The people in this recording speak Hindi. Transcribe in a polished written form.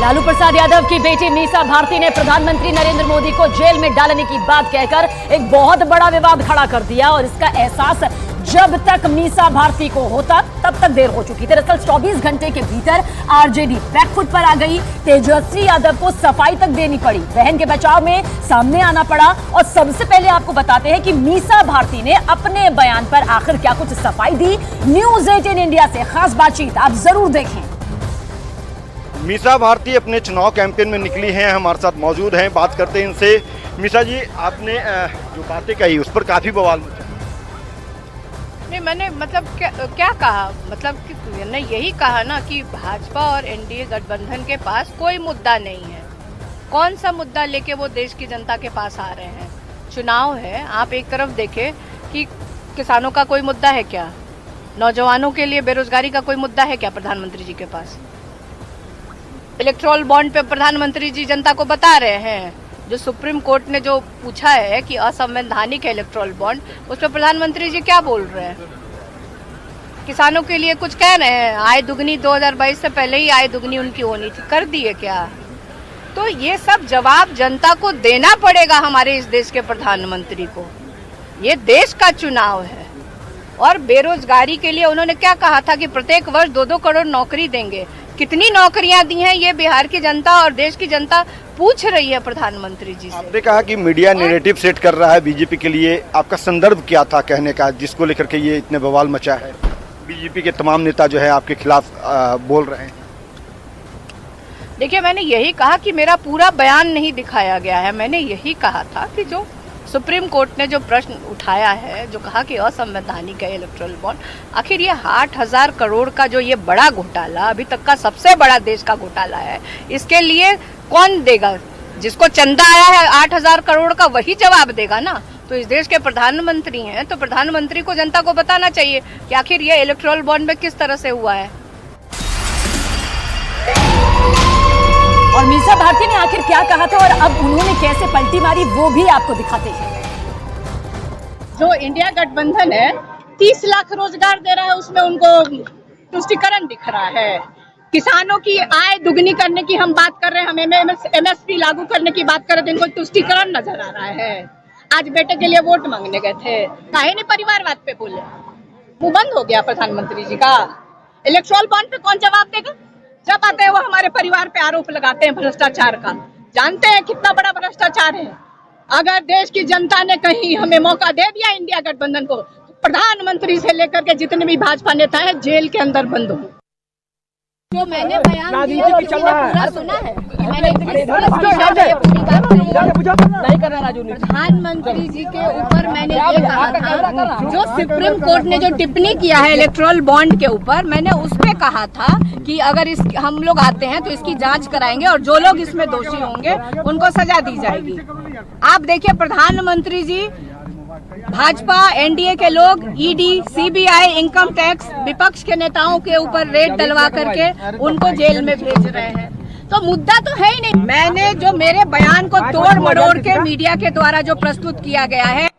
लालू प्रसाद यादव की बेटी मीसा भारती ने प्रधानमंत्री नरेंद्र मोदी को जेल में डालने की बात कहकर एक बहुत बड़ा विवाद खड़ा कर दिया और इसका एहसास जब तक मीसा भारती को होता तब तक देर हो चुकी। दरअसल 24 घंटे के भीतर आरजेडी बैकफुट पर आ गई। तेजस्वी यादव को सफाई तक देनी पड़ी, बहन के बचाव में सामने आना पड़ा। और सबसे पहले आपको बताते हैं कि मीसा भारती ने अपने बयान पर आखिर क्या कुछ सफाई दी। न्यूज़ 18 इंडिया से खास बातचीत आप जरूर देखें। मीसा भारती अपने चुनाव कैंपेन में निकली हैं, हमारे साथ मौजूद हैं, बात करते हैं इनसे। मीसा जी, आपने जो बातें कही उस पर काफी बवाल मचा। नहीं, मैंने मतलब क्या कहा, मतलब कि मैंने यही कहा ना कि भाजपा और एनडीए गठबंधन के पास कोई मुद्दा नहीं है। कौन सा मुद्दा लेके वो देश की जनता के पास आ रहे हैं? चुनाव है, आप एक तरफ देखें कि किसानों का कोई मुद्दा है क्या? नौजवानों के लिए बेरोजगारी का कोई मुद्दा है क्या प्रधानमंत्री जी के पास? इलेक्ट्रोल बॉन्ड पे प्रधानमंत्री जी जनता को बता रहे हैं, जो सुप्रीम कोर्ट ने जो पूछा है कि असंवैधानिक है इलेक्ट्रोल बॉन्ड, उस पर प्रधानमंत्री जी क्या बोल रहे हैं? किसानों के लिए कुछ कह रहे हैं, आय दुगनी 2022 से पहले ही आय दुगनी उनकी होनी थी, कर दिए क्या? तो ये सब जवाब जनता को देना पड़ेगा हमारे इस देश के प्रधानमंत्री को। ये देश का चुनाव है। और बेरोजगारी के लिए उन्होंने क्या कहा था कि प्रत्येक वर्ष 2-2 करोड़ नौकरी देंगे। कितनी नौकरियां दी हैं ये बिहार की जनता और देश की जनता पूछ रही है प्रधानमंत्री जी से। आपने कहा कि मीडिया नैरेटिव सेट कर रहा है बीजेपी के लिए, आपका संदर्भ क्या था कहने का जिसको लेकर के ये इतने बवाल मचा है? बीजेपी के तमाम नेता जो है आपके खिलाफ बोल रहे हैं। देखिए, मैंने यही कहा कि मेरा पूरा बयान नहीं दिखाया गया है। मैंने यही कहा था कि जो सुप्रीम कोर्ट ने जो प्रश्न उठाया है, जो कहा कि असंवैधानिक है इलेक्ट्रोल बॉन्ड, आखिर ये 8,000 करोड़ का जो ये बड़ा घोटाला, अभी तक का सबसे बड़ा देश का घोटाला है, इसके लिए कौन देगा? जिसको चंदा आया है 8,000 करोड़ का, वही जवाब देगा ना। तो इस देश के प्रधानमंत्री हैं, तो प्रधानमंत्री को जनता को बताना चाहिए कि आखिर ये इलेक्ट्रोल बॉन्ड में किस तरह से हुआ है। और मीसा भारती ने आखिर क्या कहा था और अब उन्होंने कैसे पलटी मारी, वो भी आपको दिखाते हैं। जो इंडिया गठबंधन है 30 लाख रोजगार दे रहा है, उसमें उनको तुष्टीकरण दिख रहा है। किसानों की आय दुगनी करने की हम बात कर रहे हैं, हम MSP लागू करने की बात कर रहे थे, इनको तुष्टीकरण नजर आ रहा है। आज बेटे के लिए वोट मांगने गए थे, काहे नहीं परिवारवाद पे बोले? मुंह बंद हो गया प्रधानमंत्री जी का। इलेक्ट्रोल बॉन्ड पे कौन जवाब देगा? जब आते हैं वो हमारे परिवार पे आरोप लगाते हैं भ्रष्टाचार का। जानते हैं कितना बड़ा भ्रष्टाचार है? अगर देश की जनता ने कहीं हमें मौका दे दिया इंडिया गठबंधन को, प्रधानमंत्री से लेकर के जितने भी भाजपा नेता हैं जेल के अंदर बंद हो। जो मैंने बयान दिया पूरा सुना है। प्रधानमंत्री जी के ऊपर मैंने ये कहा था, जो सुप्रीम कोर्ट ने जो टिप्पणी किया है इलेक्ट्रोल बॉन्ड के ऊपर, मैंने उस पे कहा था कि अगर हम लोग आते हैं तो इसकी जांच कराएंगे और जो लोग इसमें दोषी होंगे उनको सजा दी जाएगी। आप देखिए, प्रधानमंत्री जी, भाजपा एनडीए के लोग ईडी, सीबीआई, इनकम टैक्स, विपक्ष के नेताओं के ऊपर रेड डलवा करके उनको जेल में भेज रहे हैं। तो मुद्दा तो है ही नहीं। मैंने जो मेरे बयान को तोड़ मरोड़ के मीडिया के द्वारा जो प्रस्तुत किया गया है,